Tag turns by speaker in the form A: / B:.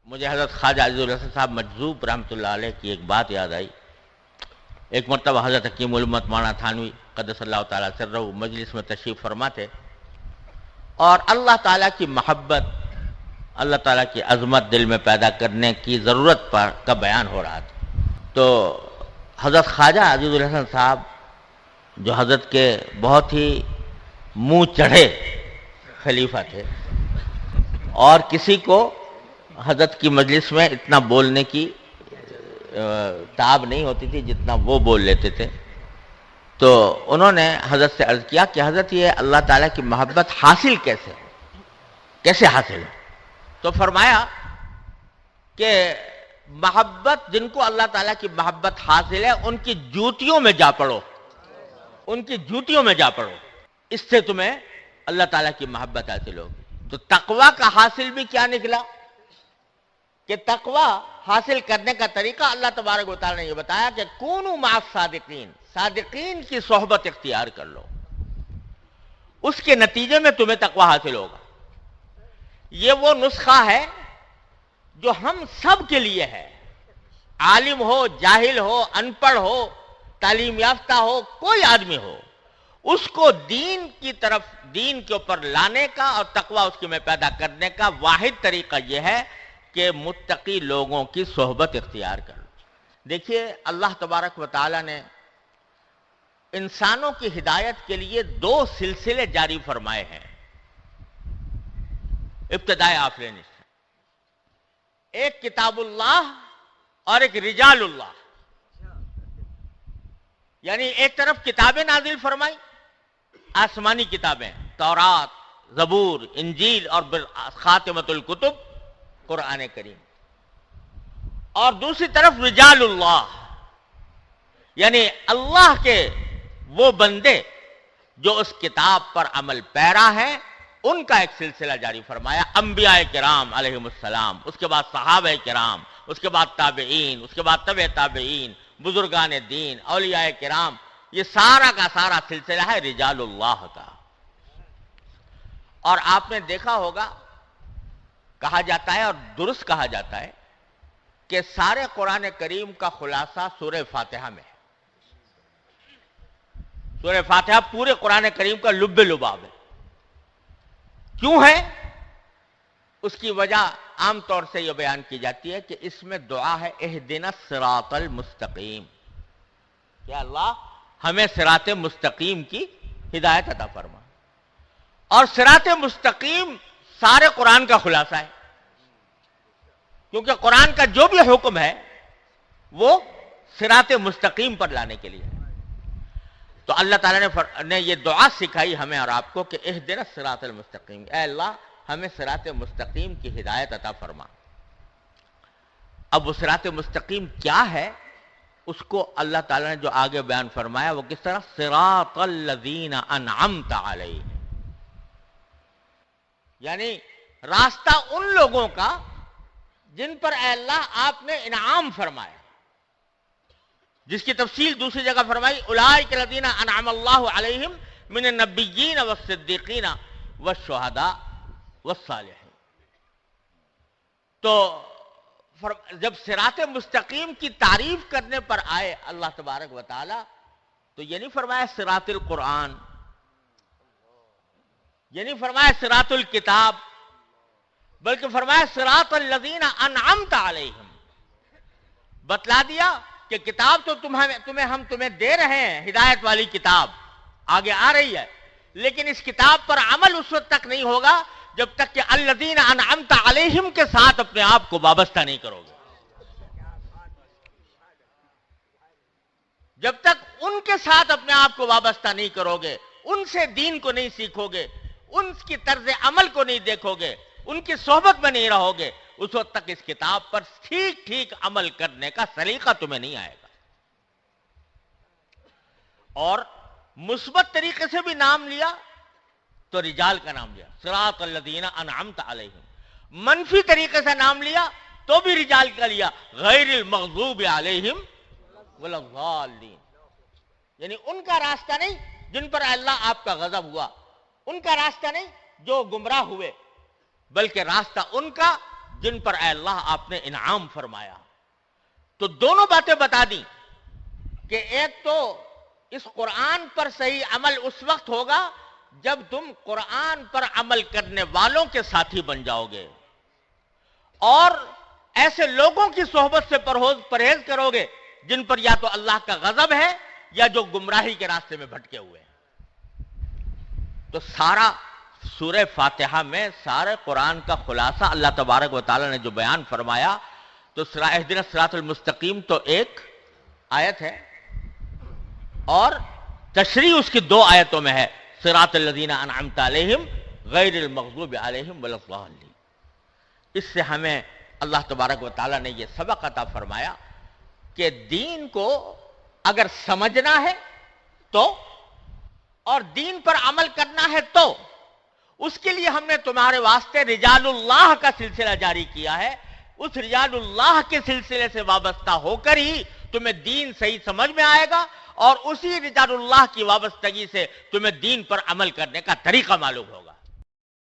A: مجھے حضرت خواجہ عزیز الحسن صاحب مجذوب رحمۃ اللہ علیہ کی ایک بات یاد آئی. ایک مرتبہ حضرت حکیم الامت مولانا تھانوی قدس اللہ تعالیٰ سرہ مجلس میں تشریف فرما تھے اور اللہ تعالیٰ کی محبت، اللہ تعالیٰ کی عظمت دل میں پیدا کرنے کی ضرورت کا بیان ہو رہا تھا. تو حضرت خواجہ عزیز الحسن صاحب جو حضرت کے بہت ہی منہ چڑھے خلیفہ تھے اور کسی کو حضرت کی مجلس میں اتنا بولنے کی تاب نہیں ہوتی تھی جتنا وہ بول لیتے تھے. تو انہوں نے حضرت سے عرض کیا کہ حضرت یہ اللہ تعالیٰ کی محبت حاصل کیسے حاصل ہے؟ تو فرمایا کہ محبت جن کو اللہ تعالیٰ کی محبت حاصل ہے ان کی جوتیوں میں جا پڑو، ان کی جوتیوں میں جا پڑو، اس سے تمہیں اللہ تعالیٰ کی محبت حاصل ہوگی. تو تقویٰ کا حاصل بھی کیا نکلا کہ تقویٰ حاصل کرنے کا طریقہ اللہ تبارک و تعالیٰ نے یہ بتایا کہ کونوا مع الصادقین، صادقین کی صحبت اختیار کر لو، اس کے نتیجے میں تمہیں تقویٰ حاصل ہوگا. یہ وہ نسخہ ہے جو ہم سب کے لیے ہے، عالم ہو، جاہل ہو، ان پڑھ ہو، تعلیم یافتہ ہو، کوئی آدمی ہو، اس کو دین کی طرف، دین کے اوپر لانے کا اور تقویٰ اس کے میں پیدا کرنے کا واحد طریقہ یہ ہے کہ متقی لوگوں کی صحبت اختیار کر لو. دیکھیے اللہ تبارک و تعالیٰ نے انسانوں کی ہدایت کے لیے 2 سلسلے جاری فرمائے ہیں ابتدائے آفرینی سے، ایک کتاب اللہ اور ایک رجال اللہ. یعنی ایک طرف کتابیں نازل فرمائی، آسمانی کتابیں، تورات، زبور، انجیل اور خاتمۃ الکتب قرآن کریم، اور دوسری طرف رجال اللہ یعنی اللہ کے وہ بندے جو اس کتاب پر عمل پیرا ہیں، ان کا ایک سلسلہ جاری فرمایا. انبیاء کرام علیہم السلام، اس کے بعد صحابہ کرام، اس کے بعد تابعین، اس کے بعد تبع تابعین، بزرگان دین، اولیاء کرام، یہ سارا کا سارا سلسلہ ہے رجال اللہ کا. اور آپ نے دیکھا ہوگا، کہا جاتا ہے اور درست کہا جاتا ہے کہ سارے قرآن کریم کا خلاصہ سورہ فاتحہ میں ہے. سورہ فاتحہ پورے قرآن کریم کا لب لباب ہے. کیوں ہے؟ اس کی وجہ عام طور سے یہ بیان کی جاتی ہے کہ اس میں دعا ہے اہدنا الصراط المستقیم، کہ اللہ ہمیں صراط مستقیم کی ہدایت عطا فرما. اور صراط مستقیم سارے قرآن کا خلاصہ ہے، کیونکہ قرآن کا جو بھی حکم ہے وہ صراط مستقیم پر لانے کے لیے ہے. تو اللہ تعالیٰ نے یہ دعا سکھائی ہمیں اور آپ کو کہ اہدنا الصراط المستقیم، اے اللہ ہمیں صراط مستقیم کی ہدایت عطا فرما. اب وہ صراط مستقیم کیا ہے اس کو اللہ تعالیٰ نے جو آگے بیان فرمایا وہ کس طرح، صراط الذین انعمت علیہم، یعنی راستہ ان لوگوں کا جن پر اے اللہ آپ نے انعام فرمایا، جس کی تفصیل دوسری جگہ فرمائی اولئک الذین انعم اللہ علیہم من النبیین والصدیقین والشہداء والصالحین. تو جب صراط مستقیم کی تعریف کرنے پر آئے اللہ تبارک و تعالی تو یہ نہیں فرمایا صراط القرآن، یہ نہیں فرمایا صراط الکتاب، بلکہ فرمایا صراط الذین انعمت علیہم. بتلا دیا کہ کتاب تو ہم تمہیں دے رہے ہیں، ہدایت والی کتاب آگے آ رہی ہے، لیکن اس کتاب پر عمل اس وقت تک نہیں ہوگا جب تک کہ الذین انعمت علیہم کے ساتھ اپنے آپ کو وابستہ نہیں کرو گے. جب تک ان کے ساتھ اپنے آپ کو وابستہ نہیں کرو گے، ان سے دین کو نہیں سیکھو گے، ان کی طرز عمل کو نہیں دیکھو گے، ان کی صحبت میں نہیں رہو گے، اس وقت تک اس کتاب پر ٹھیک ٹھیک عمل کرنے کا سلیقہ تمہیں نہیں آئے گا. اور مثبت طریقے سے بھی نام لیا تو رجال کا نام لیا، صراط الذین انعمت علیہم. منفی طریقے سے نام لیا تو بھی رجال کا لیا، غیر المغضوب علیہم ولا الضالین، یعنی ان کا راستہ نہیں جن پر اللہ آپ کا غضب ہوا، ان کا راستہ نہیں جو گمراہ ہوئے، بلکہ راستہ ان کا جن پر اے اللہ آپ نے انعام فرمایا. تو دونوں باتیں بتا دیں کہ ایک تو اس قرآن پر صحیح عمل اس وقت ہوگا جب تم قرآن پر عمل کرنے والوں کے ساتھی بن جاؤ گے اور ایسے لوگوں کی صحبت سے پرہیز کرو گے جن پر یا تو اللہ کا غضب ہے یا جو گمراہی کے راستے میں بھٹکے ہوئے ہیں. تو سارا سورہ فاتحہ میں سارے قرآن کا خلاصہ اللہ تبارک و تعالی نے جو بیان فرمایا. تو اہدنا الصراط المستقیم تو ایک آیت ہے اور تشریح اس کی 2 آیتوں میں ہے. صراط الذین انعمت علیہم غیر المغضوب علیہم ولا الضالین. اس سے ہمیں اللہ تبارک و تعالی نے یہ سبق عطا فرمایا کہ دین کو اگر سمجھنا ہے تو اور دین پر عمل کرنا ہے تو اس کے لیے ہم نے تمہارے واسطے رجال اللہ کا سلسلہ جاری کیا ہے. اس رجال اللہ کے سلسلے سے وابستہ ہو کر ہی تمہیں دین صحیح سمجھ میں آئے گا اور اسی رجال اللہ کی وابستگی سے تمہیں دین پر عمل کرنے کا طریقہ معلوم ہوگا.